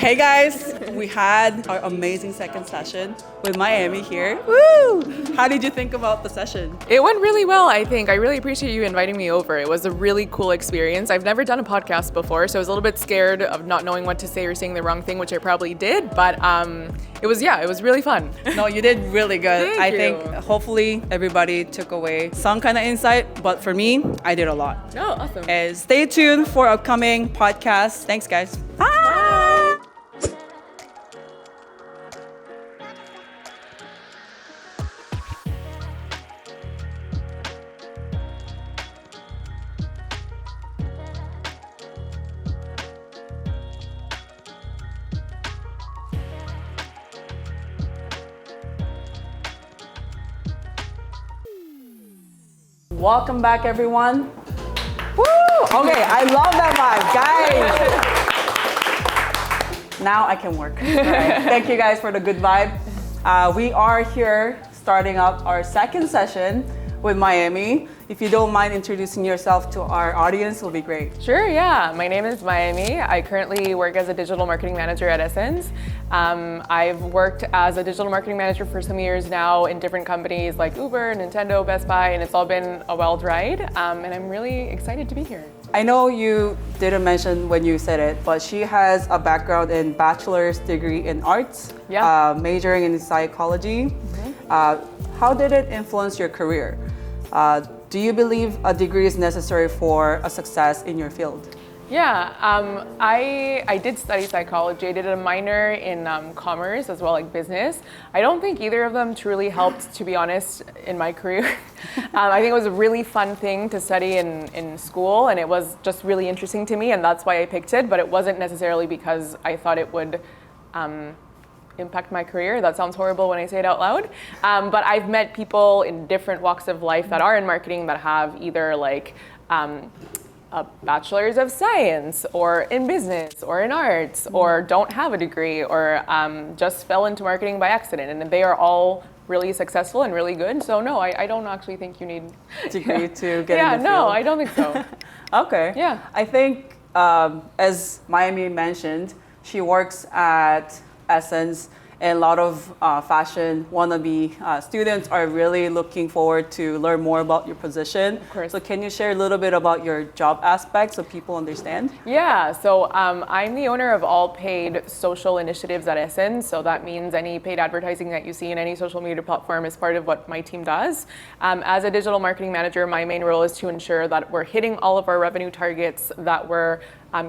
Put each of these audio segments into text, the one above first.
Hey guys, we had our amazing second session with Maemi here. Woo! How did you think about the session? It went really well, I think. I really appreciate you inviting me over. It was a really cool experience. I've never done a podcast before, so I was a little bit scared of not knowing what to say or saying the wrong thing, which I probably did, but it was really fun. No, you did really good. Thank I you. think hopefully everybody took away some kind of insight, but for me, I did a lot. Oh, awesome. And stay tuned for upcoming podcasts. Thanks guys. Bye! Welcome back, everyone. Woo! Okay, I love that vibe, guys. Now I can work. All right. Thank you guys for the good vibe. We are here starting up our second session with Maemi. If you don't mind introducing yourself to our audience, it will be great. Sure, yeah. My name is Maemi. I currently work as a digital marketing manager at SSENSE. I've worked as a digital marketing manager for some years now in different companies like Uber, Nintendo, Best Buy, and it's all been a wild ride. And I'm really excited to be here. I know you didn't mention when you said it, but she has a background in bachelor's degree in arts, majoring in psychology. Mm-hmm. How did it influence your career? Do you believe a degree is necessary for a success in your field? Yeah, I did study psychology. I did a minor in commerce as well, like business. I don't think either of them truly helped, to be honest, in my career. I think it was a really fun thing to study in school, and it was just really interesting to me, and that's why I picked it, but it wasn't necessarily because I thought it would impact my career. That sounds horrible when I say it out loud. But I've met people in different walks of life that are in marketing that have either like a bachelor's of science or in business or in arts or don't have a degree or just fell into marketing by accident, and they are all really successful and really good. So no, I don't actually think you need a degree to get in the Yeah, field. no, I don't think so. Okay. Yeah. I think as Maemi mentioned, she works at SSENSE, and a lot of fashion wannabe students are really looking forward to learn more about your position. Of course. So can you share a little bit about your job aspects so people understand? Yeah, so I'm the owner of all paid social initiatives at SSENSE. So that means any paid advertising that you see in any social media platform is part of what my team does. As a digital marketing manager, my main role is to ensure that we're hitting all of our revenue targets, that we're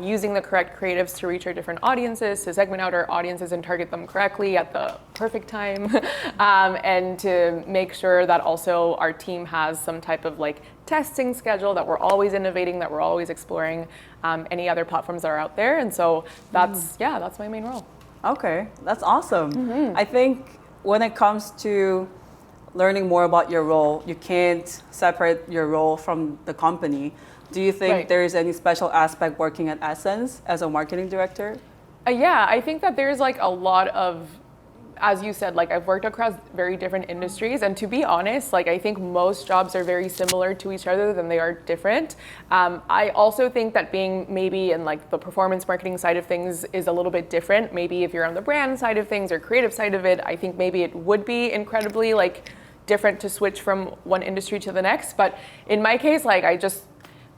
using the correct creatives to reach our different audiences, to segment out our audiences and target them correctly at the perfect time, and to make sure that also our team has some type of like testing schedule, that we're always innovating, that we're always exploring any other platforms that are out there. And so that's my main role. Okay, that's awesome. Mm-hmm. I think when it comes to learning more about your role, you can't separate your role from the company. Do you think there is any special aspect working at SSENSE as a marketing director? Yeah, I think that there's like a lot of, as you said, like I've worked across very different industries, and to be honest, like I think most jobs are very similar to each other than they are different. I also think that being maybe in like the performance marketing side of things is a little bit different. Maybe if you're on the brand side of things or creative side of it, I think maybe it would be incredibly like different to switch from one industry to the next. But in my case, like I just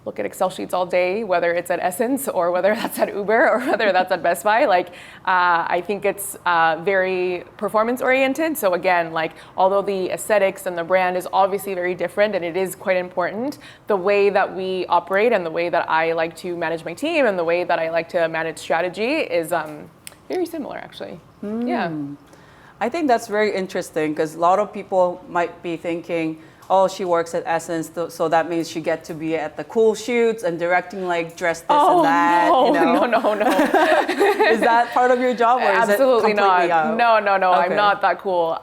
look at Excel sheets all day, whether it's at SSENSE or whether that's at Uber or whether that's at Best Buy. Like, I think it's very performance oriented. So again, like, although the aesthetics and the brand is obviously very different and it is quite important, the way that we operate and the way that I like to manage my team and the way that I like to manage strategy is very similar, actually. Yeah. I think that's very interesting because a lot of people might be thinking, oh, she works at SSENSE, so that means she get to be at the cool shoots and directing like dress this and that. No, you know? no. Is that part of your job, or Absolutely is it completely not. out? No. Okay. I'm not that cool.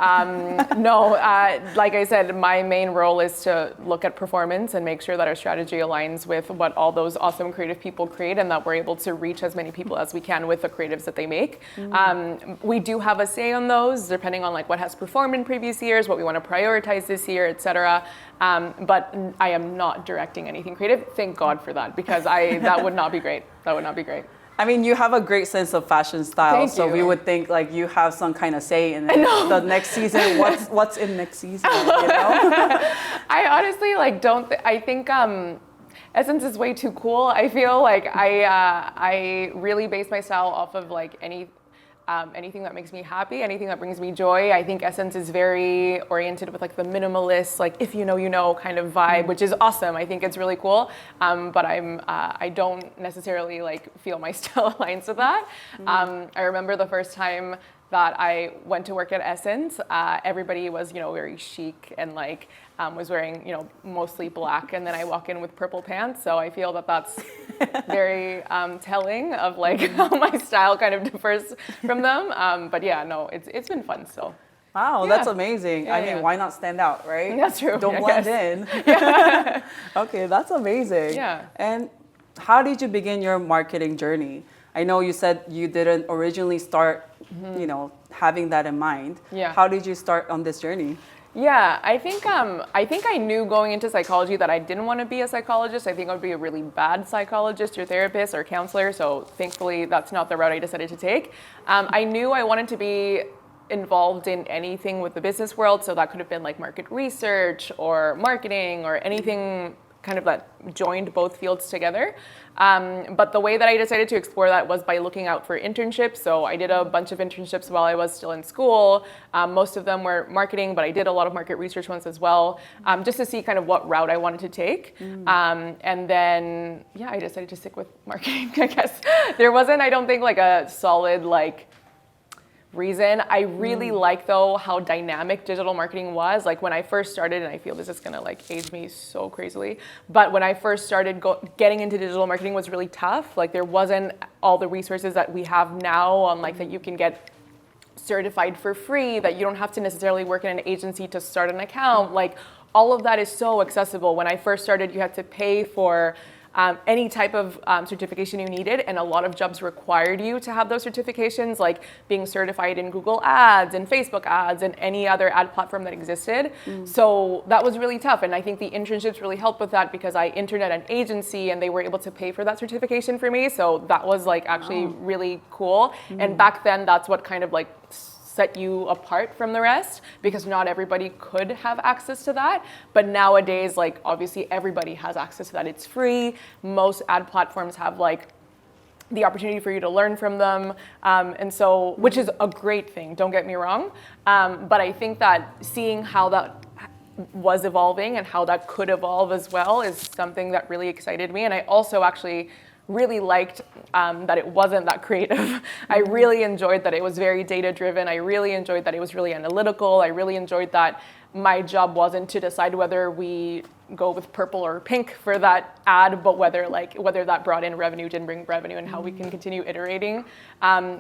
Like I said, my main role is to look at performance and make sure that our strategy aligns with what all those awesome creative people create, and that we're able to reach as many people as we can with the creatives that they make. We do have a say on those, depending on like what has performed in previous years, what we want to prioritize this year, etc. But I am not directing anything creative. Thank God for that, because that would not be great. That would not be great. I mean, you have a great sense of fashion style, Thank so you. we would think like you have some kind of say in it. The next season. What's in next season? You know? I honestly like don't. I think Essence is way too cool. I feel like I really base my style off of like anything that makes me happy, anything that brings me joy. I think Essence is very oriented with like the minimalist, like if you know kind of vibe, which is awesome. I think it's really cool. But I don't necessarily like feel my style aligns with that. I remember the first time that I went to work at Essence, everybody was, very chic and like was wearing, mostly black. And then I walk in with purple pants. So I feel that that's very telling of like how my style kind of differs from them. But yeah, no, it's been fun still. Wow, that's amazing. Yeah, I mean, why not stand out, right? That's true. Don't blend in. Okay, that's amazing. Yeah. And how did you begin your marketing journey? I know you said you didn't originally start, having that in mind. Yeah. How did you start on this journey? Yeah, I think I knew going into psychology that I didn't want to be a psychologist. I think I would be a really bad psychologist or therapist or counselor. So thankfully, that's not the route I decided to take. I knew I wanted to be involved in anything with the business world. So that could have been like market research or marketing or anything kind of that joined both fields together. But the way that I decided to explore that was by looking out for internships. So I did a bunch of internships while I was still in school. Most of them were marketing, but I did a lot of market research ones as well, just to see kind of what route I wanted to take. And then, I decided to stick with marketing, I guess. There wasn't, I don't think, like a solid, reason. I really like though how dynamic digital marketing was. Like when I first started, and I feel this is gonna like age me so crazily, but when I first started getting into digital marketing was really tough. Like there wasn't all the resources that we have now on like that you can get certified for free, that you don't have to necessarily work in an agency to start an account. Like all of that is so accessible. When I first started, you had to pay for any type of certification you needed, and a lot of jobs required you to have those certifications, like being certified in Google Ads and Facebook Ads and any other ad platform that existed. So that was really tough, and I think the internships really helped with that because I interned at an agency and they were able to pay for that certification for me. So that was like actually really cool. And back then, that's what kind of like set you apart from the rest, because not everybody could have access to that. But nowadays, like obviously everybody has access to that. It's free. Most ad platforms have like the opportunity for you to learn from them. And so, which is a great thing, don't get me wrong. But I think that seeing how that was evolving and how that could evolve as well is something that really excited me. And I also actually really liked that it wasn't that creative. I really enjoyed that it was very data driven. I really enjoyed that it was really analytical. I really enjoyed that my job wasn't to decide whether we go with purple or pink for that ad, but whether that brought in revenue, didn't bring revenue, and how we can continue iterating.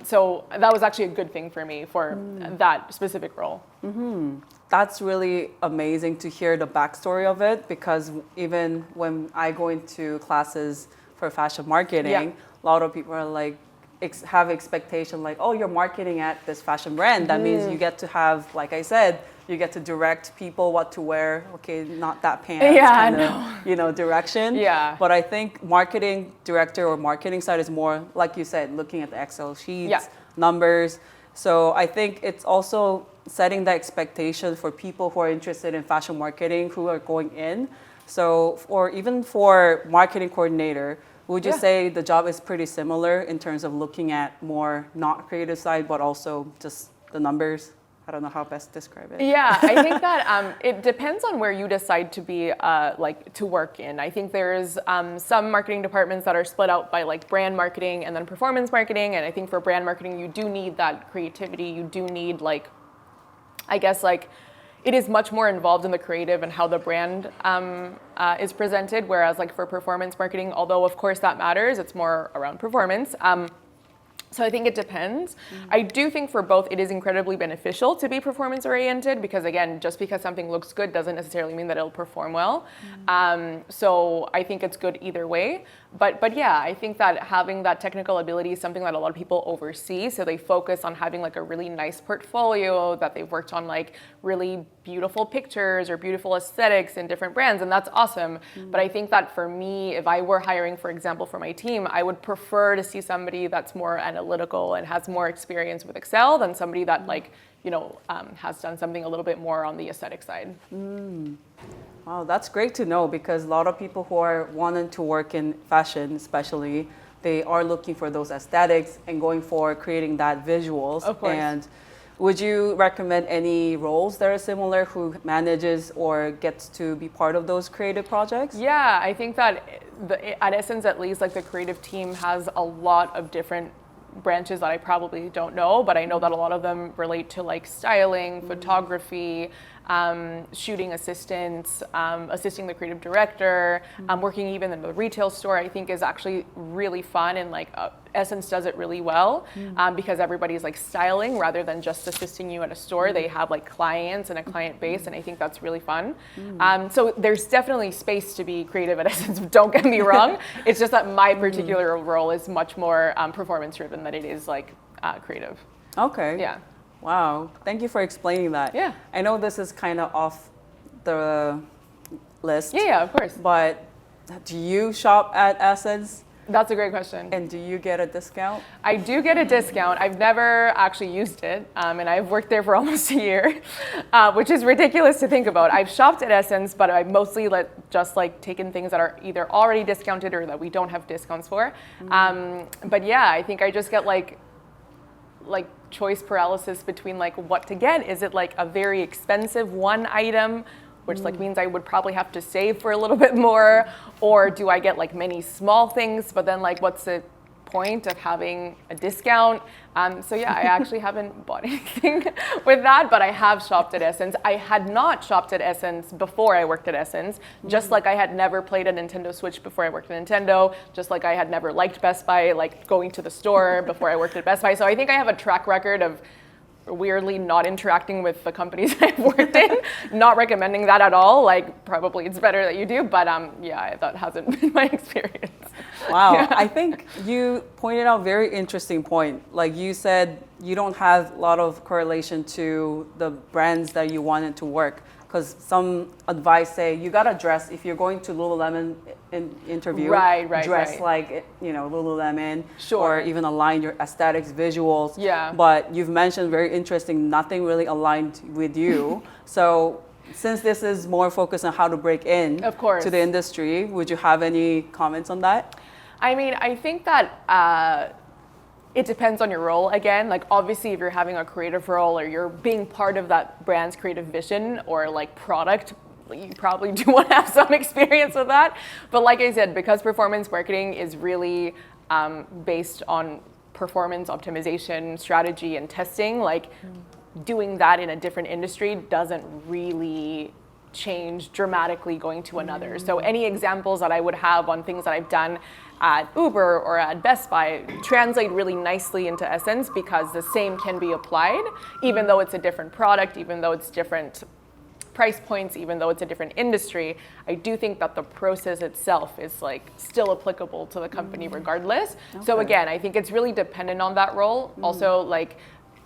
So that was actually a good thing for me for that specific role. That's really amazing to hear the backstory of it, because even when I go into classes for fashion marketing, a lot of people are like, have expectation like, oh, you're marketing at this fashion brand. That means you get to have, like I said, you get to direct people what to wear. Okay, not that pants kind of, direction. Yeah. But I think marketing director or marketing side is more, like you said, looking at the Excel sheets, numbers. So I think it's also setting the expectation for people who are interested in fashion marketing, who are going in. So, or even for marketing coordinator, would you say the job is pretty similar in terms of looking at more not creative side, but also just the numbers? I don't know how best to describe it. Yeah, I think that it depends on where you decide to be, to work in. I think there's some marketing departments that are split out by like brand marketing and then performance marketing. And I think for brand marketing, you do need that creativity. You do need it is much more involved in the creative and how the brand is presented. Whereas like for performance marketing, although of course that matters, it's more around performance. So I think it depends. I do think for both, it is incredibly beneficial to be performance oriented, because again, just because something looks good doesn't necessarily mean that it'll perform well. So I think it's good either way. But yeah, I think that having that technical ability is something that a lot of people oversee. So they focus on having like a really nice portfolio, that they've worked on like really beautiful pictures or beautiful aesthetics in different brands, and that's awesome. But I think that for me, if I were hiring, for example, for my team, I would prefer to see somebody that's more analytical and has more experience with Excel than somebody that has done something a little bit more on the aesthetic side. Wow, that's great to know, because a lot of people who are wanting to work in fashion, especially, they are looking for those aesthetics and going for creating that visuals. Of course. And would you recommend any roles that are similar, who manages or gets to be part of those creative projects? Yeah, I think that at Essence, at least, like the creative team has a lot of different branches that I probably don't know, but I know that a lot of them relate to like styling, photography, shooting assistants, assisting the creative director, working even in the retail store. I think is actually really fun, and like Essence does it really well, because everybody's like styling rather than just assisting you at a store. They have like clients and a client base, and I think that's really fun. So there's definitely space to be creative at Essence, don't get me wrong. It's just that my particular role is much more performance driven than it is like creative. Okay. Yeah. Wow. Thank you for explaining that. Yeah. I know this is kind of off the list. Yeah, of course. But do you shop at Essence? That's a great question. And do you get a discount? I do get a discount. I've never actually used it, and I've worked there for almost a year, which is ridiculous to think about. I've shopped at Essence, but I've mostly just taken things that are either already discounted or that we don't have discounts for. But yeah, I think I just get like choice paralysis between like what to get. Is it like a very expensive one item, which like means I would probably have to save for a little bit more, or do I get like many small things, but then like what's the point of having a discount? So yeah, I actually haven't bought anything with that, but I have shopped at Essence. I had not shopped at Essence before I worked at Essence, just like I had never played a Nintendo Switch before I worked at Nintendo, just like I had never liked Best Buy, like going to the store before I worked at Best Buy. So I think I have a track record of weirdly not interacting with the companies I've worked in, not recommending that at all. Like probably it's better that you do, but yeah, that hasn't been my experience. Wow, Yeah. I think you pointed out a very interesting point. Like you said, you don't have a lot of correlation to the brands that you wanted to work, because some advice say you gotta dress, if you're going to Lululemon interview, dress like Lululemon, Sure. or even align your aesthetics, visuals. Yeah. But you've mentioned very interesting, nothing really aligned with you. So since this is more focused on how to break in Of course. to the industry, would you have any comments on that? I mean, I think that it depends on your role again. Like obviously if you're having a creative role or you're being part of that brand's creative vision or like product, you probably do want to have some experience with that. But like I said, because performance marketing is really based on performance optimization, strategy, and testing, like doing that in a different industry doesn't really change dramatically going to another. So any examples that I would have on things that I've done at Uber or at Best Buy translate really nicely into Essence, because the same can be applied, even though it's a different product, even though it's different price points, even though it's a different industry. I do think that the process itself is like still applicable to the company regardless. Okay. So again, I think it's really dependent on that role. Also, like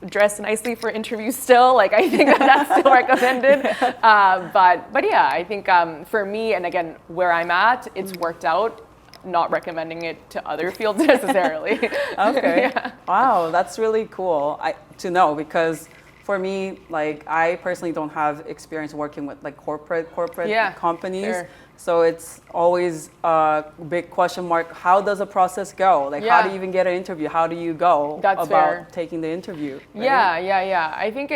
dress nicely for interviews still, like I think that's still recommended. But yeah, I think for me, and again, where I'm at, it's worked out. Not recommending it to other fields necessarily. Okay. Yeah. Wow, that's really cool to know, because for me, like I personally don't have experience working with like corporate Yeah, companies. sure. So it's always a big question mark. How does the process go? Like how do you even get an interview? How do you go That's about fair. taking the interview? Right? Yeah. I think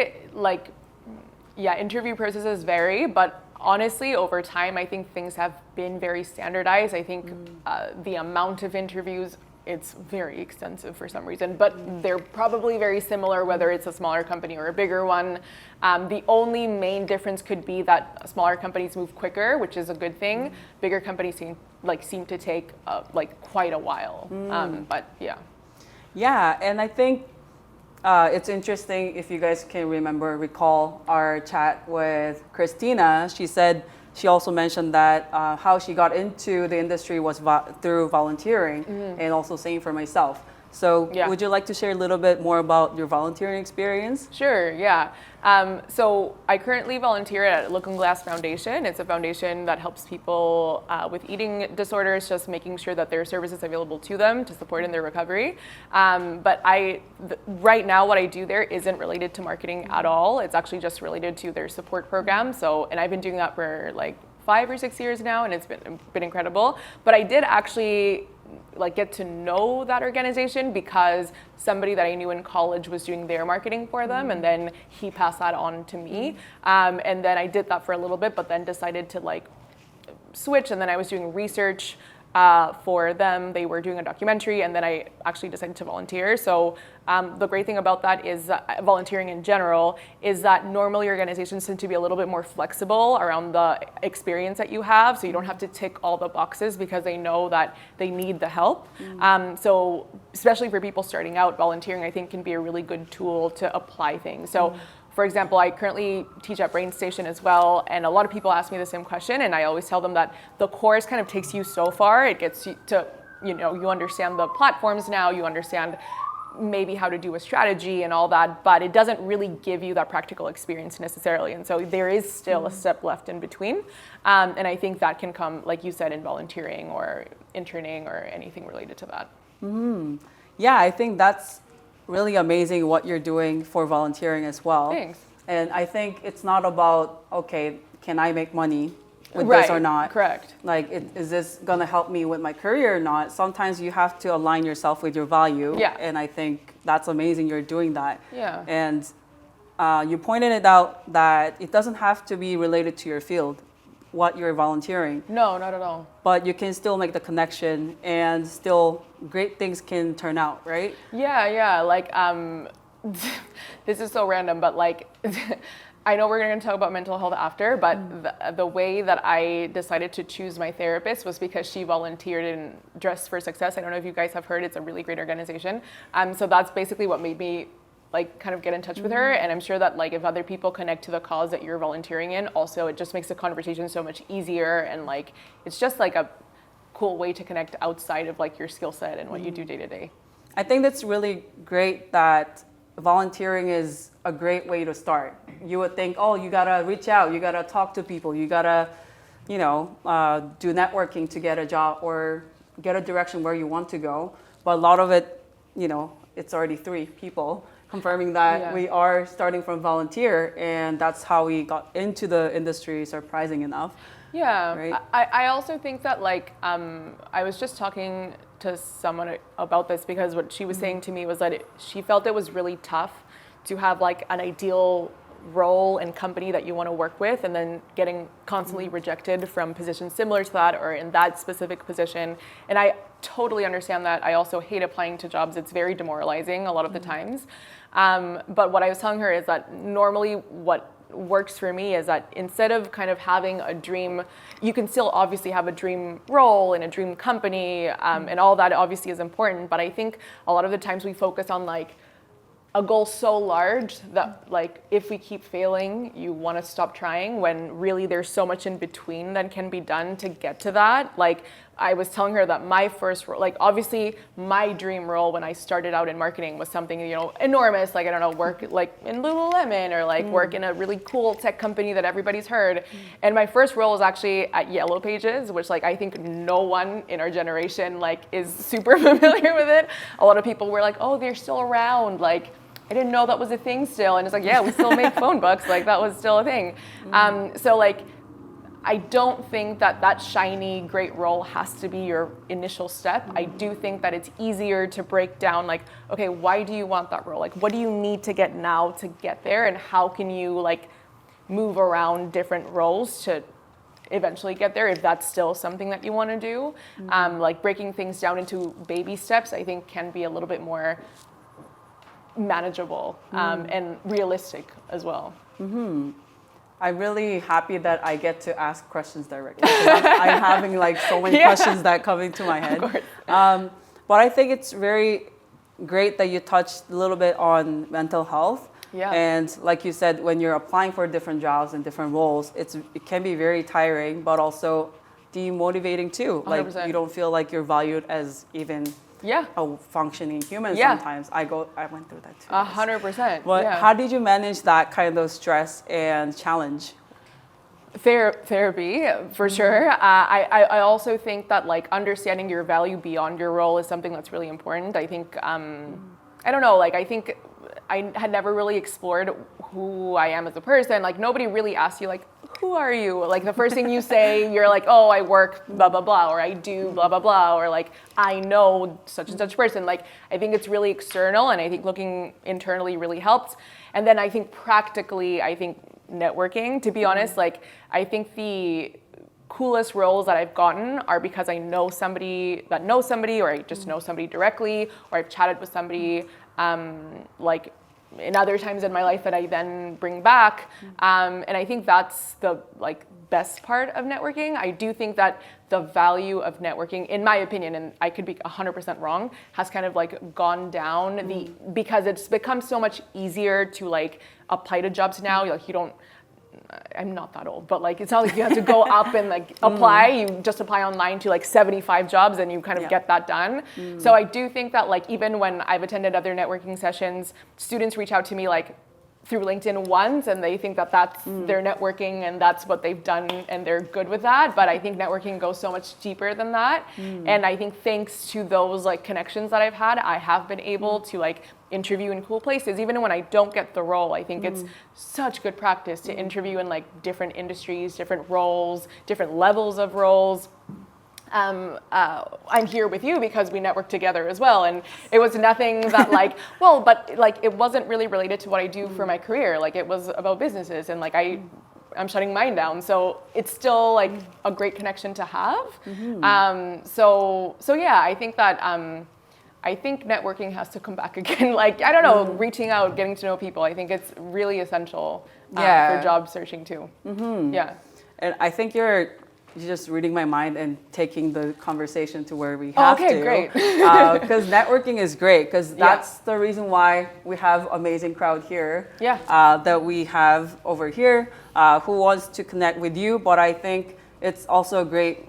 interview processes vary, but honestly, over time, I think things have been very standardized. I think the amount of interviews, it's very extensive for some reason, but they're probably very similar, whether it's a smaller company or a bigger one. The only main difference could be that smaller companies move quicker, which is a good thing. Bigger companies seem to take quite a while. But yeah. Yeah, and I think it's interesting, if you guys can recall our chat with Christina. She said she also mentioned that how she got into the industry was through volunteering, and also same for myself. So would you like to share a little bit more about your volunteering experience? Sure, yeah. So I currently volunteer at Looking Glass Foundation. It's a foundation that helps people with eating disorders, just making sure that there are services available to them to support in their recovery. But right now what I do there isn't related to marketing at all. It's actually just related to their support program. And I've been doing that for like 5 or 6 years now, and it's been incredible. But I did actually get to know that organization because somebody that I knew in college was doing their marketing for them, and then he passed that on to me. And then I did that for a little bit, but then decided to switch, and then I was doing research for them. They were doing a documentary, and then I actually decided to volunteer. So the great thing about that is volunteering in general is that normally organizations tend to be a little bit more flexible around the experience that you have, so you don't have to tick all the boxes because they know that they need the help. So especially for people starting out, volunteering I think can be a really good tool to apply things. So for example, I currently teach at Brain Station as well, and a lot of people ask me the same question, and I always tell them that the course kind of takes you so far. It gets you to, you understand the platforms now, you understand maybe how to do a strategy and all that, but it doesn't really give you that practical experience necessarily. And so there is still a step left in between. And I think that can come, like you said, in volunteering or interning or anything related to that. Yeah, I think that's really amazing what you're doing for volunteering as well. Thanks. And I think it's not about, okay, can I make money with this or not? Correct. Is this gonna help me with my career or not? Sometimes you have to align yourself with your value. Yeah. And I think that's amazing you're doing that. Yeah. And you pointed it out that it doesn't have to be related to your field, what you're volunteering. No, not at all. But you can still make the connection, and still great things can turn out, right? Yeah. This is so random, but I know we're going to talk about mental health after, but the way that I decided to choose my therapist was because she volunteered in Dress for Success. I don't know if you guys have heard, it's a really great organization. So that's basically what made me kind of get in touch with her. And I'm sure that if other people connect to the cause that you're volunteering in, also it just makes the conversation so much easier. And it's just a cool way to connect outside of your skill set and what you do day to day. I think that's really great that volunteering is a great way to start. You would think, oh, you gotta reach out, you gotta talk to people, you gotta, do networking to get a job or get a direction where you want to go. But a lot of it, it's already 3 people confirming that we are starting from volunteer, and that's how we got into the industry, surprising enough. Yeah, right? I also think that I was just talking to someone about this because what she was saying to me was that she felt it was really tough to have an ideal role and company that you want to work with, and then getting constantly rejected from positions similar to that or in that specific position. And I totally understand that. I also hate applying to jobs. It's very demoralizing a lot of the times. But what I was telling her is that normally what works for me is that instead of kind of having a dream, you can still obviously have a dream role in a dream company, and all that obviously is important. But I think a lot of the times we focus on a goal so large that if we keep failing, you want to stop trying, when really there's so much in between that can be done to get to that. I was telling her that my first role, obviously my dream role when I started out in marketing was something, enormous, I don't know, work in Lululemon or work in a really cool tech company that everybody's heard. And my first role was actually at Yellow Pages, which I think no one in our generation is super familiar with it. A lot of people were oh, they're still around. I didn't know that was a thing still. And it's yeah, we still make phone books. That was still a thing. I don't think that shiny, great role has to be your initial step. I do think that it's easier to break down okay, why do you want that role? What do you need to get now to get there? And how can you move around different roles to eventually get there, if that's still something that you want to do? Breaking things down into baby steps, I think can be a little bit more manageable and realistic as well. I'm really happy that I get to ask questions directly. I'm having so many questions that come into my head. But I think it's very great that you touched a little bit on mental health. Yeah. And like you said, when you're applying for different jobs and different roles, it can be very tiring, but also demotivating too. 100%. Like you don't feel like you're valued as even a functioning human sometimes. I went through that too. 100%. But how did you manage that kind of stress and challenge? Therapy, for sure. I also think that like understanding your value beyond your role is something that's really important. I think, I don't know, like I think I had never really explored who I am as a person. Like nobody really asks you like, who are you? Like the first thing you say, you're like, oh, I work blah, blah, blah, or I do blah, blah, blah, or like, I know such and such person. Like, I think it's really external, and I think looking internally really helps. And then I think practically, I think networking, to be honest, like I think the coolest roles that I've gotten are because I know somebody that knows somebody, or I just know somebody directly, or I've chatted with somebody like in other times in my life that I then bring back. And I think that's the like best part of networking. I do think that the value of networking, in my opinion, and I could be 100% wrong, has kind of like gone down because it's become so much easier to like apply to jobs now. Like you don't, I'm not that old, but like it's not like you have to go up and like apply. You just apply online to like 75 jobs and you kind of get that done. So I do think that like even when I've attended other networking sessions, students reach out to me like through LinkedIn once and they think that that's their networking and that's what they've done and they're good with that. But I think networking goes so much deeper than that. And I think thanks to those like connections that I've had, I have been able to like interview in cool places. Even when I don't get the role, I think it's such good practice to interview in like different industries, different roles, different levels of roles. I'm here with you because we networked together as well, and it was nothing that like, well, but like it wasn't really related to what I do for my career. Like it was about businesses, and like I'm shutting mine down, so it's still like a great connection to have. So yeah, I think that I think networking has to come back again. Like I don't know, reaching out, getting to know people. I think it's really essential for job searching too. Yeah, and I think you're just reading my mind and taking the conversation to where we have to. Okay, great. Because networking is great, because that's the reason why we have amazing crowd here that we have over here who wants to connect with you. But I think it's also a great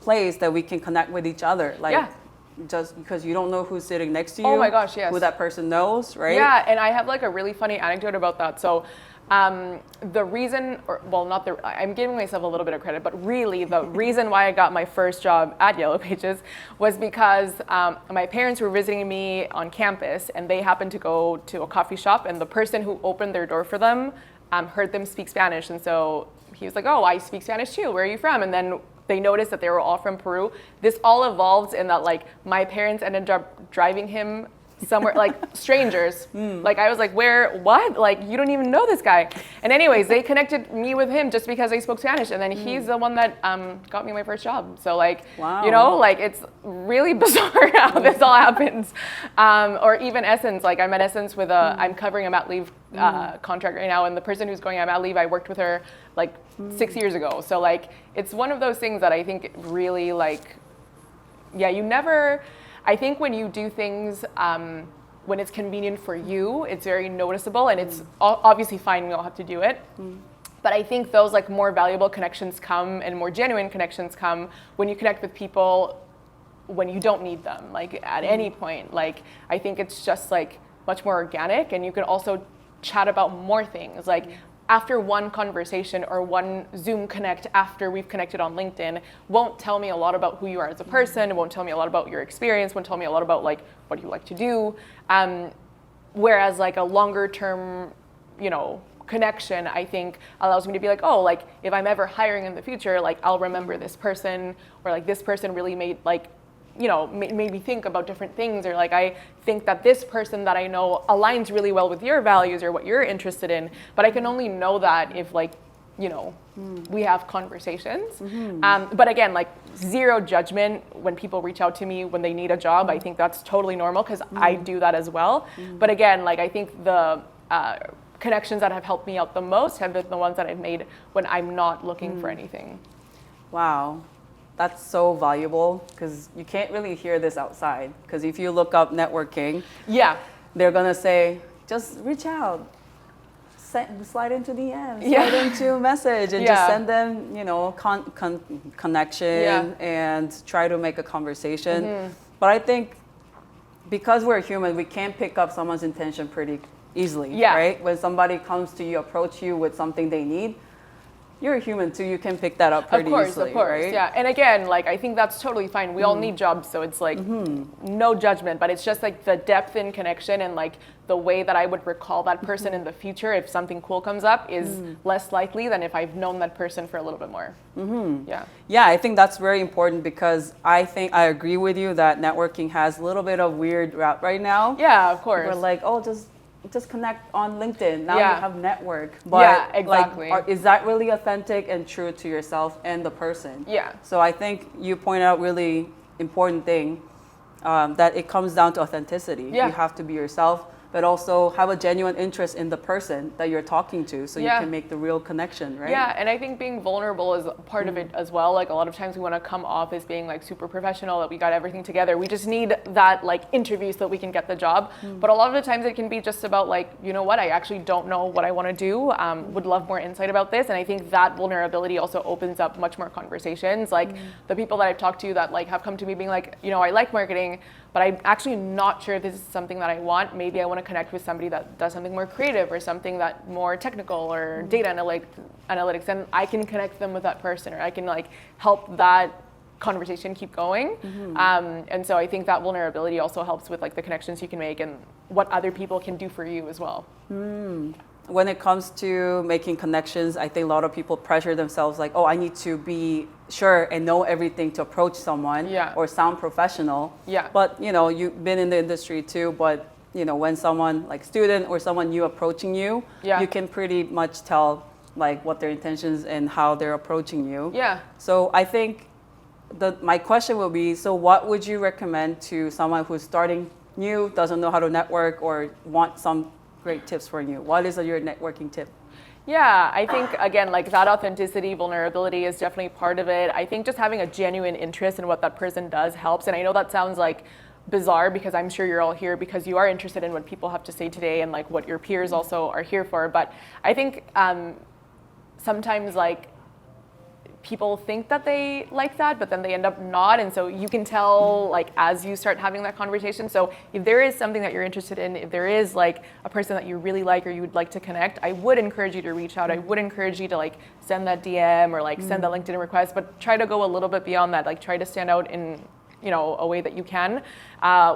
place that we can connect with each other. Like just because you don't know who's sitting next to you. Oh my gosh, yes. Who that person knows, right? Yeah, and I have like a really funny anecdote about that. So the reason, I'm giving myself a little bit of credit, but really the reason why I got my first job at Yellow Pages was because my parents were visiting me on campus and they happened to go to a coffee shop, and the person who opened their door for them heard them speak Spanish. And so he was like, oh, I speak Spanish too. Where are you from? And then they noticed that they were all from Peru. This all evolved in that like my parents ended up driving him somewhere, like strangers. Like I was like, where, what? Like you don't even know this guy. And anyways, they connected me with him just because I spoke Spanish. And then he's the one that got me my first job. So like, you know, like it's really bizarre how this all happens. Or even SSENSE, like I'm at SSENSE with I'm covering a mat leave contract right now. And the person who's going on mat leave, I worked with her like 6 years ago. So like, it's one of those things that I think really like, I think when you do things when it's convenient for you, it's very noticeable, and it's obviously fine, we all have to do it. But I think those like more valuable connections come, and more genuine connections come when you connect with people when you don't need them, like at any point. Like I think it's just like much more organic, and you can also chat about more things. Like after one conversation or one Zoom connect after we've connected on LinkedIn won't tell me a lot about who you are as a person. It won't tell me a lot about your experience. Won't tell me a lot about like what you like to do. Whereas like a longer term, you know, connection, I think allows me to be like, oh, like if I'm ever hiring in the future, like I'll remember this person, or like this person really made like, you know, made me think about different things, or like I think that this person that I know aligns really well with your values or what you're interested in, but I can only know that if like, you know, we have conversations. But again, like zero judgment when people reach out to me when they need a job. I think that's totally normal because I do that as well. But again, like I think the connections that have helped me out the most have been the ones that I've made when I'm not looking for anything. Wow. That's so valuable, because you can't really hear this outside. Because if you look up networking, they're gonna say, just reach out, slide into DMs, slide into a message, and just send them, you know, connection and try to make a conversation. But I think because we're human, we can't pick up someone's intention pretty easily, right? When somebody comes to you, approach you with something they need, you're a human too, you can pick that up pretty easily, right? Yeah. And again, like, I think that's totally fine. We all need jobs, so it's like no judgment, but it's just like the depth in connection and like the way that I would recall that person in the future if something cool comes up is less likely than if I've known that person for a little bit more. Yeah, I think that's very important because I think I agree with you that networking has a little bit of weird rap right now. Yeah, of course. We're like, oh, just connect on LinkedIn. Now you have network. But exactly. Like, is that really authentic and true to yourself and the person? Yeah. So I think you point out really important thing that it comes down to authenticity. You have to be yourself, but also have a genuine interest in the person that you're talking to so you can make the real connection, right? Yeah, and I think being vulnerable is part of it as well. Like a lot of times we want to come off as being like super professional, that we got everything together. We just need that like interview so that we can get the job. But a lot of the times it can be just about like, you know what, I actually don't know what I want to do. Would love more insight about this. And I think that vulnerability also opens up much more conversations. Like the people that I've talked to that like have come to me being like, you know, I like marketing, but I'm actually not sure if this is something that I want. Maybe I want to connect with somebody that does something more creative or something that more technical or data analytics, and I can connect them with that person, or I can like help that conversation keep going. And so I think that vulnerability also helps with like the connections you can make and what other people can do for you as well. When it comes to making connections, I think a lot of people pressure themselves like, oh, I need to be sure and know everything to approach someone or sound professional. But, you know, you've been in the industry too, but, you know, when someone like student or someone new approaching you, you can pretty much tell like what their intentions and how they're approaching you. So I think my question will be, so what would you recommend to someone who's starting new, doesn't know how to network or want some great tips for you? What is your networking tip? Yeah, I think, again, like that authenticity, vulnerability is definitely part of it. I think just having a genuine interest in what that person does helps. And I know that sounds like bizarre because I'm sure you're all here because you are interested in what people have to say today and like what your peers also are here for. But I think sometimes like people think that they like that, but then they end up not. And so you can tell like as you start having that conversation. So if there is something that you're interested in, if there is like a person that you really like or you would like to connect, I would encourage you to reach out. I would encourage you to like send that DM or like send that LinkedIn request, but try to go a little bit beyond that. Like try to stand out in, you know, a way that you can.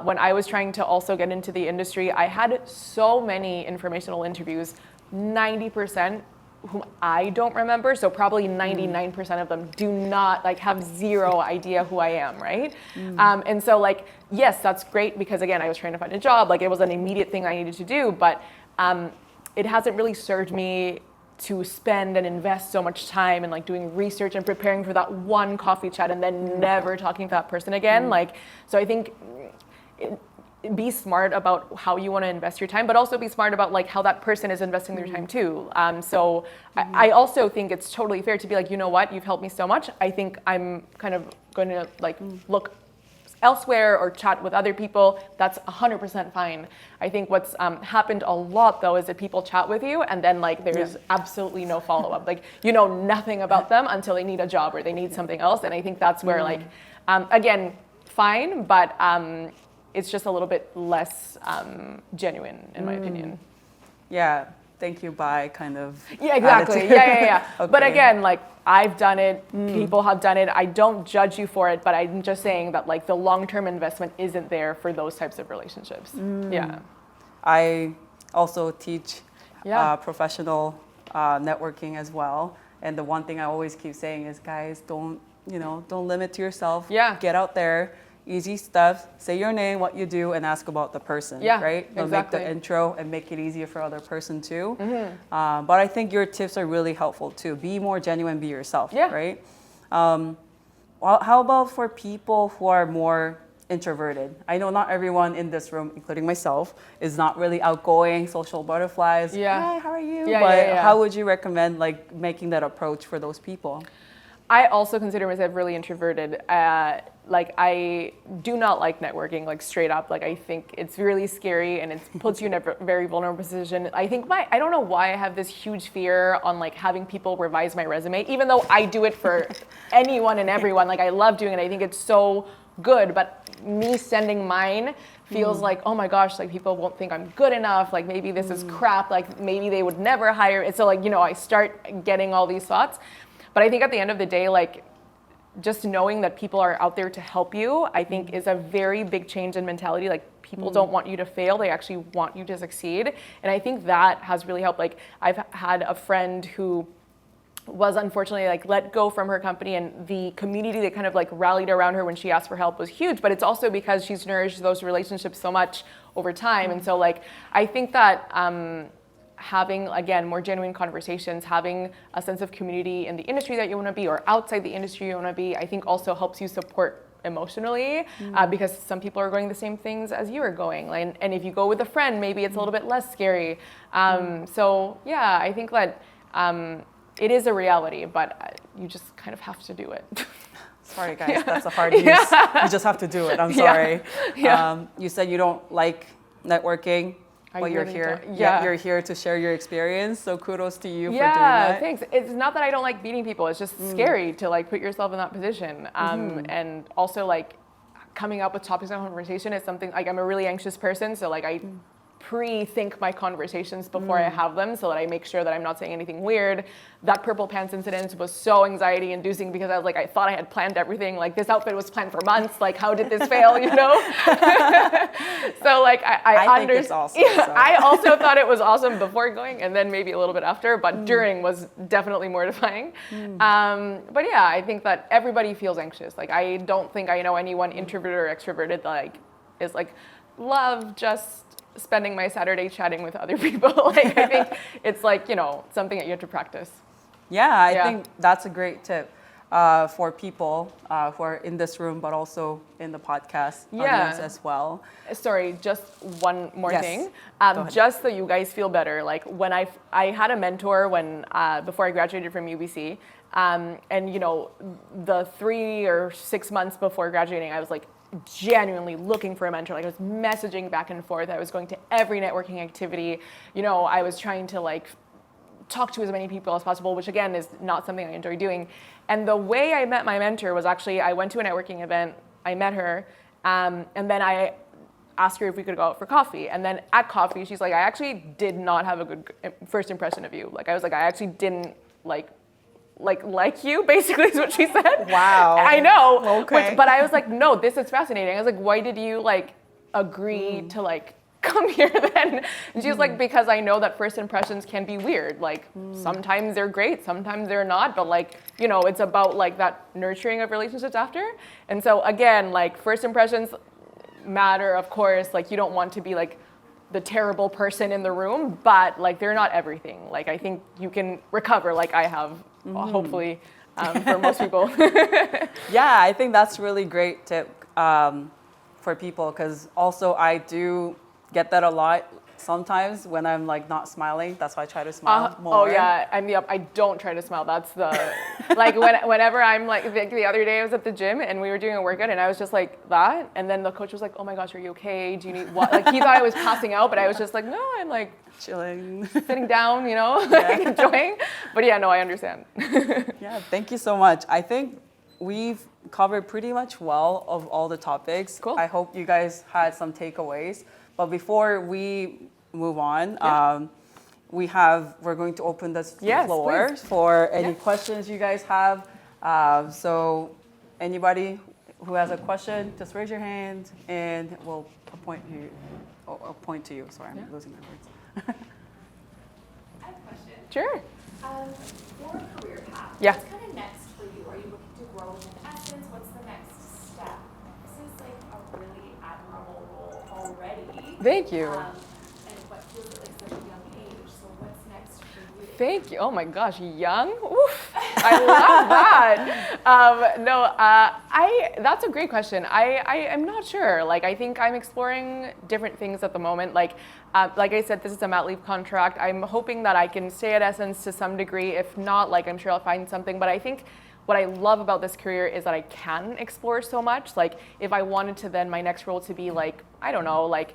When I was trying to also get into the industry, I had so many informational interviews, 90% whom I don't remember, so probably 99% of them do not, like, have zero idea who I am, right? And so, like, yes, that's great because, again, I was trying to find a job, like, it was an immediate thing I needed to do, but it hasn't really served me to spend and invest so much time in, like, doing research and preparing for that one coffee chat and then never talking to that person again. Like, so I think be smart about how you want to invest your time, but also be smart about like how that person is investing their time too. So I also think it's totally fair to be like, you know what, you've helped me so much. I think I'm kind of going to like look elsewhere or chat with other people. That's 100% fine. I think what's happened a lot though is that people chat with you and then like there's absolutely no follow-up. Like you know nothing about them until they need a job or they need something else. And I think that's where like, again, fine, but it's just a little bit less genuine, in my opinion. Yeah, thank you, bye, kind of. Yeah, exactly. Attitude. Yeah. Okay. But again, like I've done it, people have done it. I don't judge you for it, but I'm just saying that like the long-term investment isn't there for those types of relationships. Yeah. I also teach professional networking as well, and the one thing I always keep saying is, guys, don't limit to yourself. Yeah. Get out there. Easy stuff. Say your name, what you do, and ask about the person. Yeah, right. But exactly. make the intro and make it easier for other person too. But I think your tips are really helpful too. Be more genuine. Be yourself. Yeah. Right. Well, how about for people who are more introverted? I know not everyone in this room, including myself, is not really outgoing, social butterflies. Yeah. Hi, how are you? Yeah, but how would you recommend like making that approach for those people? I also consider myself really introverted. like I do not like networking, like straight up. Like I think it's really scary and it puts you in a very vulnerable position. I think I don't know why I have this huge fear on like having people revise my resume, even though I do it for anyone and everyone. Like I love doing it. I think it's so good, but me sending mine feels like, oh my gosh, like people won't think I'm good enough. Like maybe this is crap. Like maybe they would never hire it. So like, I start getting all these thoughts. But I think at the end of the day, like just knowing that people are out there to help you, I think is a very big change in mentality. Like people don't want you to fail, they actually want you to succeed. And I think that has really helped. Like I've had a friend who was unfortunately like let go from her company, and the community that kind of like rallied around her when she asked for help was huge, but it's also because she's nourished those relationships so much over time. And so like, I think that, having, again, more genuine conversations, having a sense of community in the industry that you want to be or outside the industry you want to be, I think also helps you support emotionally because some people are going the same things as you are going. And if you go with a friend, maybe it's a little bit less scary. So yeah, I think that it is a reality, but you just kind of have to do it. Sorry guys, that's a hard use. You just have to do it, I'm sorry. You said you don't like networking. But you're here. You're here to share your experience. So kudos to you for doing that. Thanks. It's not that I don't like meeting people. It's just scary to like put yourself in that position. And also like coming up with topics of conversation is something like I'm a really anxious person. So like I pre-think my conversations before I have them so that I make sure that I'm not saying anything weird. That purple pants incident was so anxiety inducing because I was like, I thought I had planned everything. Like this outfit was planned for months. Like how did this fail, So like I think it's awesome. So. I also thought it was awesome before going and then maybe a little bit after, but during was definitely mortifying. But yeah, I think that everybody feels anxious. Like I don't think I know anyone introverted or extroverted that like is like love just spending my Saturday chatting with other people. Like I think it's like, something that you have to practice. Yeah, I think that's a great tip for people who are in this room, but also in the podcast audience as well. Sorry, just one more thing. Just so you guys feel better, like when I had a mentor when before I graduated from UBC, and the 3 or 6 months before graduating, I was like genuinely looking for a mentor. Like I was messaging back and forth. I was going to every networking activity. I was trying to like talk to as many people as possible, which again is not something I enjoy doing. And the way I met my mentor was actually I went to a networking event, I met her, and then I asked her if we could go out for coffee. And then at coffee, she's like, I actually did not have a good first impression of you. Like I was like, I actually didn't like you, basically is what she said. Wow. I know. Okay. But I was like, no, this is fascinating. I was like, why did you like agree to like come here then? And she was like, because I know that first impressions can be weird. Like sometimes they're great, sometimes they're not, but like, it's about like that nurturing of relationships after. And so again, like first impressions matter, of course. Like you don't want to be like the terrible person in the room, but like they're not everything. Like I think you can recover like I have, hopefully, for most people. Yeah, I think that's really great tip for people, because also I do get that a lot sometimes when I'm like not smiling. That's why I try to smile more. Oh yeah, I don't try to smile. That's the like whenever I'm like the other day I was at the gym and we were doing a workout and I was just like that, and then the coach was like, "Oh my gosh, are you okay? Do you need what?" Like he thought I was passing out, but I was just like, "No, I'm like chilling, sitting down, like enjoying." But yeah, no, I understand. Yeah, thank you so much. I think we've covered pretty much well of all the topics. Cool. I hope you guys had some takeaways. But before we move on, we're going to open this floor please. for any questions you guys have. So anybody who has a question, just raise your hand and we'll point to you. Sorry, I'm losing my words. I have a question. Sure. For a career path, Yeah. what's kind of next for you? Are you looking to grow within Essence? What's the next step? This is like a really admirable role already. Thank you. And what feels like such a young age. So what's next for you? Thank you. Oh my gosh, young? Oof. I love that. That's a great question. I am not sure. Like, I think I'm exploring different things at the moment. Like I said, this is a mat leave contract. I'm hoping that I can stay at Essence to some degree. If not, like, I'm sure I'll find something. But I think what I love about this career is that I can explore so much. Like if I wanted to then my next role to be like, I don't know, like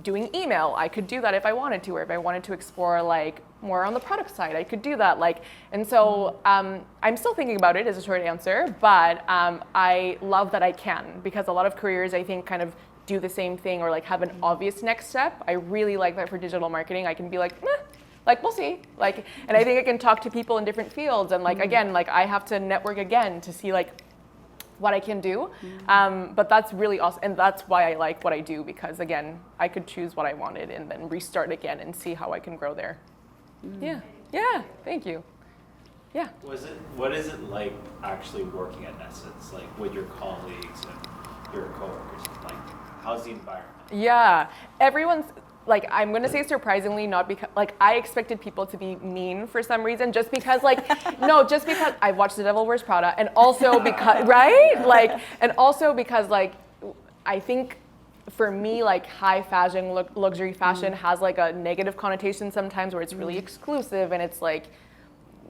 doing email, I could do that if I wanted to, or if I wanted to explore like more on the product side, I could do that. Like, and so I'm still thinking about it, is a short answer, but I love that I can, because a lot of careers I think kind of do the same thing or like have an obvious next step. I really like that for digital marketing. I can be like, like we'll see, like, and I think I can talk to people in different fields, and like again, like I have to network again to see like what I can do. But that's really awesome, and that's why I like what I do, because again, I could choose what I wanted and then restart again and see how I can grow there. Yeah, thank you. Yeah. What is it like actually working at Essence, like with your colleagues and your coworkers? Like, how's the environment? Yeah, everyone's like, I'm gonna say surprisingly, not because like I expected people to be mean for some reason, just because like no, just because I've watched The Devil Wears Prada, and also because right, like, and also because like I think for me like high fashion, luxury fashion has like a negative connotation sometimes, where it's really exclusive and it's like,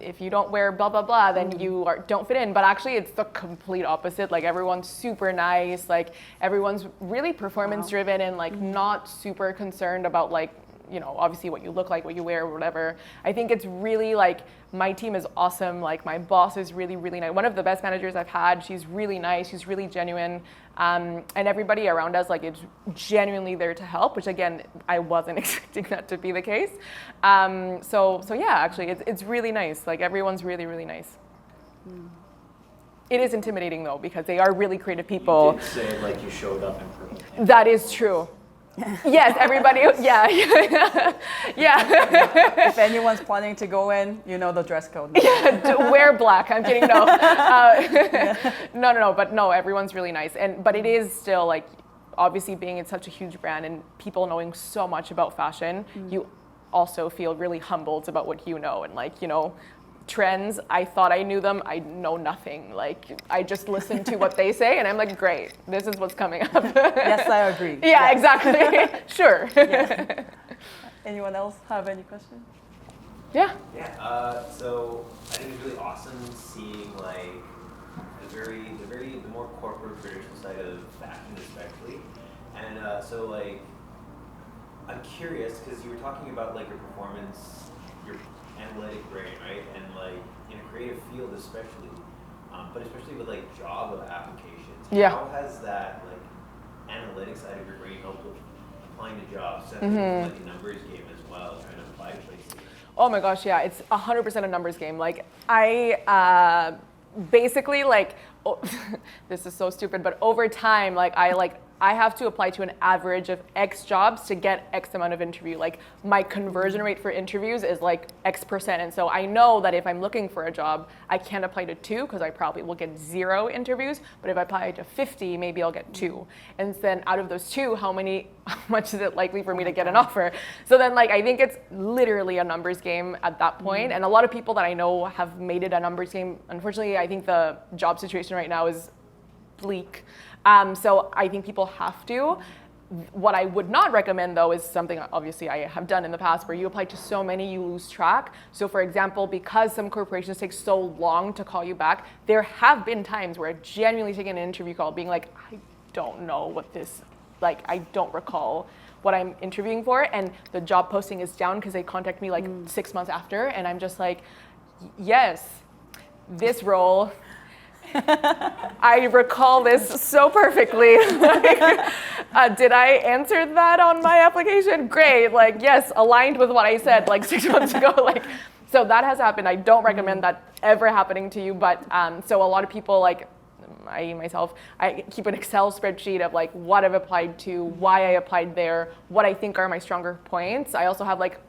if you don't wear blah blah blah, then you don't fit in. But actually it's the complete opposite. Like everyone's super nice, like everyone's really performance driven and like not super concerned about like, you know, obviously what you look like, what you wear, whatever. I think it's really like, my team is awesome. Like my boss is really, really nice. One of the best managers I've had. She's really nice. She's really genuine. And everybody around us, like, is genuinely there to help, which again, I wasn't expecting that to be the case. So yeah, actually, it's really nice. Like everyone's really, really nice. It is intimidating though, because they are really creative people. You did say like you showed up in purple. That is true. Yes, everybody, yeah. Yeah. If anyone's planning to go in, you know the dress code. Yeah, wear black. I'm kidding. No. No. But no, everyone's really nice. But it is still like, obviously being in such a huge brand and people knowing so much about fashion, you also feel really humbled about what you know, and like, you know, trends, I thought I knew them. I know nothing. Like, I just listen to what they say and I'm like, great, this is what's coming up. Yes, I agree. Yeah, exactly. Sure. Yeah. Anyone else have any questions? Yeah. Yeah. So I think it's really awesome seeing like the more corporate traditional side of fashion, especially. And so like, I'm curious because you were talking about like your performance, your analytic brain, right? And like in a creative field, especially, but especially with like job applications. Yeah. How has that like analytic side of your brain helped with applying to jobs? So like a numbers game as well, trying to apply to places. Oh my gosh, yeah, it's 100% a numbers game. Like I basically like, this is so stupid, but over time, like I have to apply to an average of X jobs to get X amount of interview. Like my conversion rate for interviews is like X%. And so I know that if I'm looking for a job, I can't apply to 2 because I probably will get 0 interviews. But if I apply to 50, maybe I'll get 2. And then out of those 2, how much is it likely for me to get an offer? So then like, I think it's literally a numbers game at that point. And a lot of people that I know have made it a numbers game. Unfortunately, I think the job situation right now is bleak. So I think people have to. What I would not recommend though is something obviously I have done in the past, where you apply to so many you lose track. So for example, because some corporations take so long to call you back, there have been times where I've genuinely taken an interview call being like, I don't know what this, like I don't recall what I'm interviewing for, and the job posting is down because they contact me like 6 months after, and I'm just like, yes, this role, I recall this so perfectly. Like, did I answer that on my application? Great, like yes, aligned with what I said like 6 months ago. Like, so that has happened. I don't recommend that ever happening to you, but so a lot of people, like I keep an Excel spreadsheet of like what I've applied to, why I applied there, what I think are my stronger points. I also have like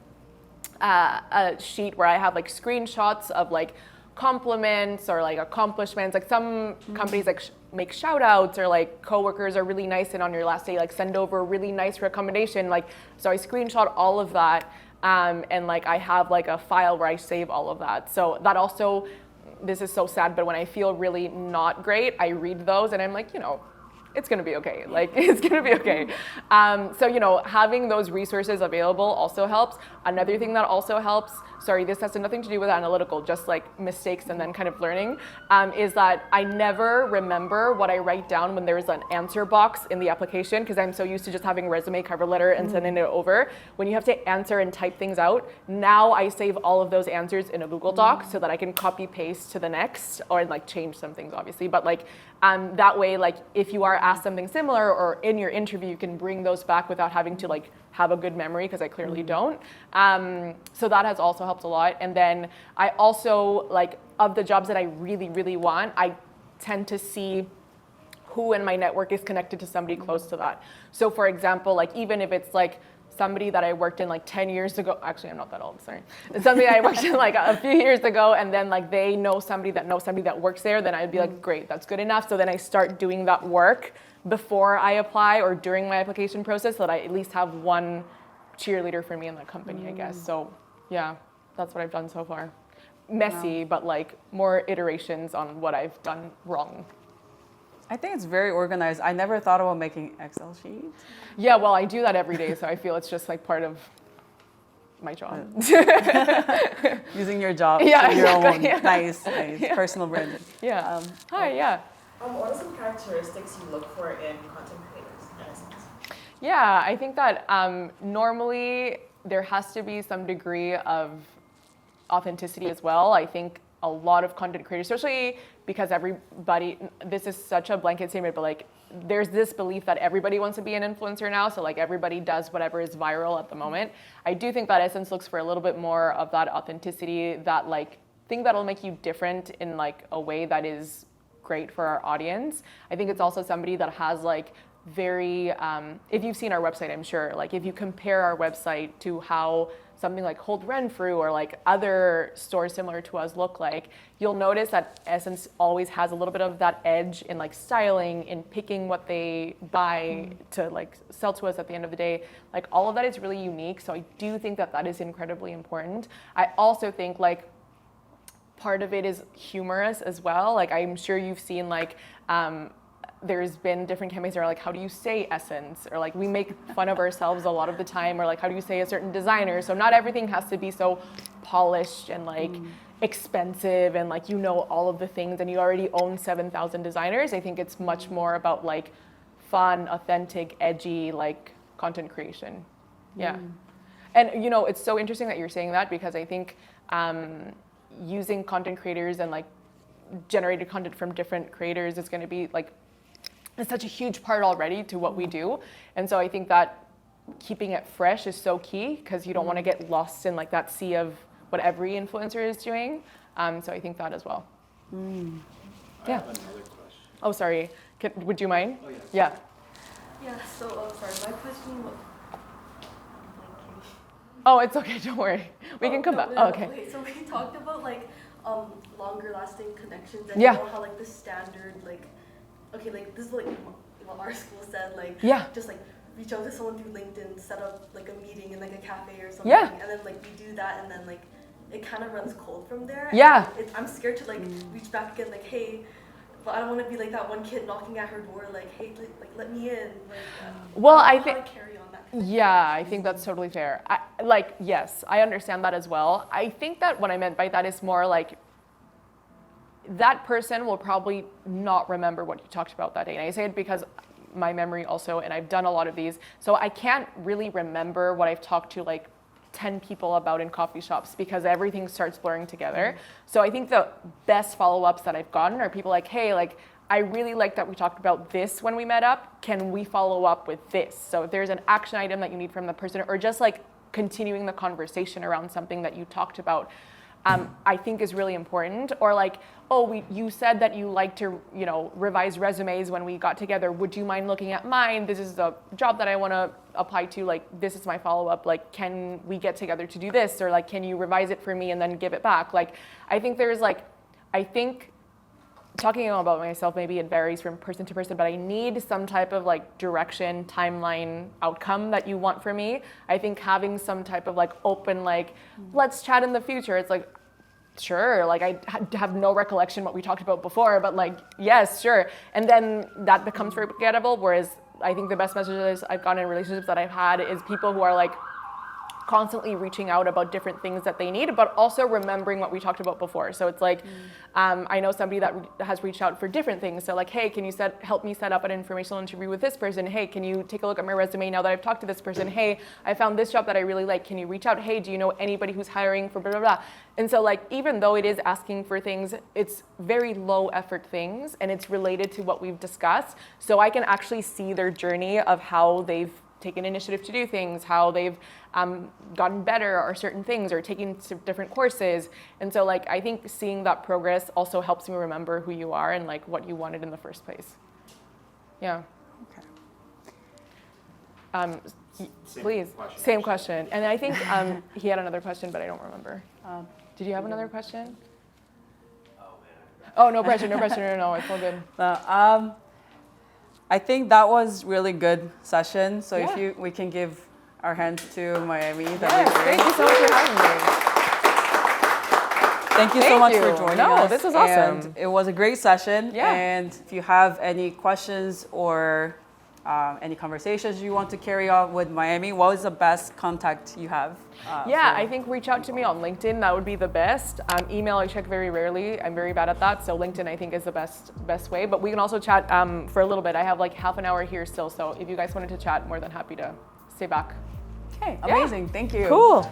a sheet where I have like screenshots of like compliments or like accomplishments. Like some companies like make shout outs, or like coworkers are really nice and on your last day like send over a really nice recommendation. Like, so I screenshot all of that, and like I have like a file where I save all of that. So that also, this is so sad, but when I feel really not great, I read those and I'm like, you know, it's gonna be okay. Like, it's gonna be okay. So, you know, having those resources available also helps. Another thing that also helps, sorry, this has nothing to do with analytical, just like mistakes and then kind of learning, is that I never remember what I write down when there is an answer box in the application, because I'm so used to just having resume, cover letter, and sending it over. When you have to answer and type things out, now I save all of those answers in a Google Doc so that I can copy paste to the next, or like change some things obviously, but like that way, like if you are asked something similar or in your interview, you can bring those back without having to like have a good memory, because I clearly don't. So that has also helped a lot. And then I also, like, of the jobs that I really, really want, I tend to see who in my network is connected to somebody close to that. So for example, like even if it's like somebody that I worked in like 10 years ago, actually I'm not that old, sorry. Somebody I worked in like a few years ago, and then like they know somebody that works there, then I'd be like, great, that's good enough. So then I start doing that work before I apply or during my application process, so that I at least have one cheerleader for me in that company, I guess. So yeah, that's what I've done so far. Messy, but like more iterations on what I've done wrong. I think it's very organized. I never thought about making Excel sheets. Yeah, well, I do that every day, so I feel it's just like part of my job. Using your job Yeah, to your exactly, own. yeah. Nice, personal branding. Yeah. Hi, yeah. What are some characteristics you look for in content creators, in essence? Yeah, I think that normally there has to be some degree of authenticity as well. I think a lot of content creators, especially because everybody, this is such a blanket statement, but like there's this belief that everybody wants to be an influencer now, so like everybody does whatever is viral at the moment. I do think that SSENSE looks for a little bit more of that authenticity, that like thing that'll make you different in like a way that is great for our audience. I think it's also somebody that has like very, if you've seen our website, I'm sure, like if you compare our website to how something like Hold Renfrew or like other stores similar to us look like, you'll notice that SSENSE always has a little bit of that edge in like styling, in picking what they buy to like sell to us at the end of the day. Like all of that is really unique. So I do think that that is incredibly important. I also think like part of it is humorous as well. Like I'm sure you've seen like, there's been different campaigns that are like, how do you say SSENSE? Or like we make fun of ourselves a lot of the time, or like how do you say a certain designer? So not everything has to be so polished and like expensive and like you know all of the things and you already own 7,000 designers. I think it's much more about like fun, authentic, edgy, like content creation. Yeah. And you know, it's so interesting that you're saying that, because I think using content creators and like generated content from different creators is going to be like, it's such a huge part already to what we do. And so I think that keeping it fresh is so key, because you don't want to get lost in like that sea of what every influencer is doing. So I think that as well. I Yeah. have another question. Oh, sorry. Would you mind? Oh, yeah. Yeah. Yeah, so, sorry, my question was... Oh, it's okay. Don't worry. We can come back. Oh, okay. Okay, so we talked about like longer lasting connections, and Yeah. you know how like the standard like, okay, like this is like what our school said, like Yeah. just like reach out to someone through LinkedIn, set up like a meeting in like a cafe or something, Yeah. and then like we do that, and then like it kind of runs cold from there. Yeah. And I'm scared to like reach back again, like hey, but I don't want to be like that one kid knocking at her door, like hey, like let me in. Like, Well, I I don't know how think. to carry on that. Yeah, I think that's totally fair. Yes, I understand that as well. I think that what I meant by that is more like that person will probably not remember what you talked about that day. And I say it because my memory also, and I've done a lot of these, so I can't really remember what I've talked to like 10 people about in coffee shops, because everything starts blurring together. So I think the best follow-ups that I've gotten are people like, hey, like, I really like that we talked about this when we met up. Can we follow up with this? So if there's an action item that you need from the person, or just like continuing the conversation around something that you talked about, I think is really important. Or like, oh, you said that you like to, you know, revise resumes when we got together. Would you mind looking at mine? This is the job that I want to apply to. Like, this is my follow-up. Like, can we get together to do this? Or like, can you revise it for me and then give it back? Like, I think talking about myself, maybe it varies from person to person, but I need some type of like direction, timeline, outcome that you want for me. I think having some type of like open, like, let's chat in the future. It's like, sure, like I have no recollection what we talked about before, but like, yes, sure. And then that becomes forgettable, whereas I think the best messages I've gotten in relationships that I've had is people who are like constantly reaching out about different things that they need, but also remembering what we talked about before. So it's like, I know somebody that has reached out for different things. So like, hey, can you help me set up an informational interview with this person? Hey, can you take a look at my resume now that I've talked to this person? Hey, I found this job that I really like. Can you reach out? Hey, do you know anybody who's hiring for blah, blah, blah? And so like, even though it is asking for things, it's very low effort things and it's related to what we've discussed. So I can actually see their journey of how they've taken initiative to do things, how they've gotten better or certain things or taken different courses. And so like, I think seeing that progress also helps me remember who you are and like what you wanted in the first place. Yeah. Okay. Please, same question. And I think he had another question, but I don't remember. Did you have another question? Oh man. Oh, no pressure, no pressure, no, it's all good. I think that was really good session. So Yeah. if we can give our hands to Maemi, that'd Yes, be great. thank you so much for having me. Thank you so Thank much you. for joining No, us. this was awesome. And it was a great session. Yeah. And if you have any questions or any conversations you want to carry on with Maemi, what is the best contact you have? Yeah, I think reach out to me on LinkedIn. That would be the best. Email, I check very rarely. I'm very bad at that. So LinkedIn, I think, is the best way. But we can also chat for a little bit. I have like half an hour here still. So if you guys wanted to chat, more than happy to stay back. Okay, Yeah. amazing. Thank you. Cool.